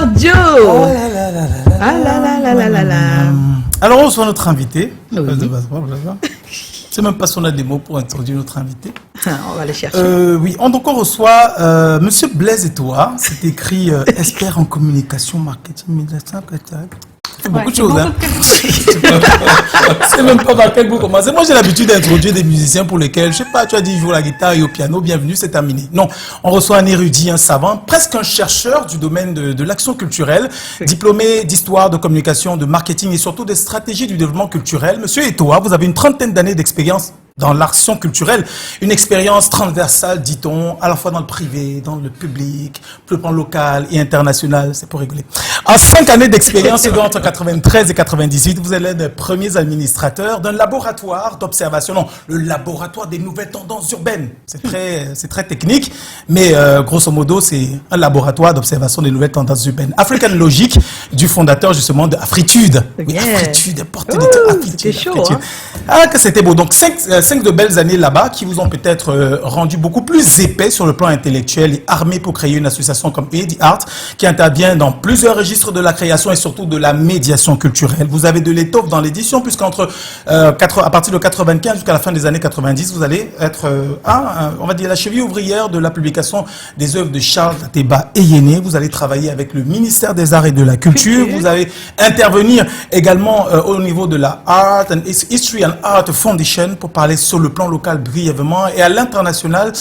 Docteur Dio. Oh là là là là là. Ah là là là là là là. Alors, on reçoit notre invité. Oui. Je ne sais même pas si on a des mots pour introduire notre invité. On va les chercher. Oui, donc on reçoit Monsieur Blaise Etoa. C'est écrit expert en communication, marketing, médiation, beaucoup de choses. Hein. C'est même pas par quel bout commencer. Moi, j'ai l'habitude d'introduire des musiciens pour lesquels, je sais pas, tu as dit, ils jouent la guitare et au piano, bienvenue, c'est terminé. Non, on reçoit un érudit, un savant, presque un chercheur du domaine de l'action culturelle, diplômé d'histoire, de communication, de marketing et surtout des stratégies du développement culturel. Monsieur Etoa, vous avez une trentaine d'années d'expérience dans l'action culturelle, une expérience transversale, dit-on, à la fois dans le privé, dans le public, le plan local et international, c'est pour rigoler. En 5 années d'expérience, entre 93 et 98, vous êtes l'un des premiers administrateurs d'un laboratoire d'observation, non, le laboratoire des nouvelles tendances urbaines. C'est très technique, mais grosso modo, c'est un laboratoire d'observation des nouvelles tendances urbaines. African Logic, du fondateur justement de Afritude. Oui, Afritude, portée de Afritude. C'était chaud, hein? Ah, que c'était beau. Donc, 5 de belles années là-bas qui vous ont peut-être rendu beaucoup plus épais sur le plan intellectuel et armé pour créer une association comme Edi Art qui intervient dans plusieurs registres de la création et surtout de la médiation culturelle. Vous avez de l'étoffe dans l'édition puisqu'entre à partir de 95 jusqu'à la fin des années 90, vous allez être, on va dire, la cheville ouvrière de la publication des œuvres de Charles Ateba Eyene. Vous allez travailler avec le ministère des Arts et de la Culture. Vous allez intervenir également au niveau de la Art and History and Art Foundation pour parler sur le plan local brièvement et à l'international,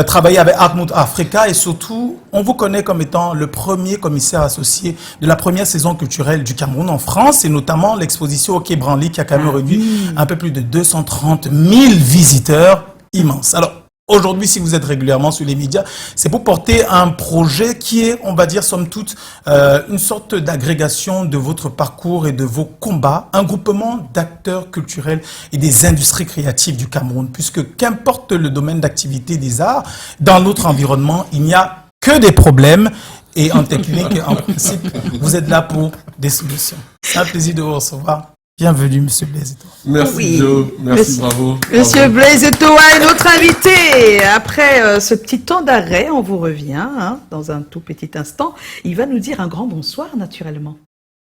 travailler avec Artmouth Africa et surtout, on vous connaît comme étant le premier commissaire associé de la première saison culturelle du Cameroun en France et notamment l'exposition au Quai Branly qui a quand même réduit un peu plus de 230 000 visiteurs, immense. Alors, aujourd'hui, si vous êtes régulièrement sur les médias, c'est pour porter un projet qui est, on va dire, somme toute, une sorte d'agrégation de votre parcours et de vos combats, un groupement d'acteurs culturels et des industries créatives du Cameroun, puisque qu'importe le domaine d'activité des arts, dans notre environnement, il n'y a que des problèmes et en technique, en principe, vous êtes là pour des solutions. C'est un plaisir de vous recevoir. Bienvenue, Monsieur Blaise Etoa. Merci, Joe. Merci, bravo. Monsieur Blaise Etoa est notre invité. Après ce petit temps d'arrêt, on vous revient dans un tout petit instant. Il va nous dire un grand bonsoir, naturellement.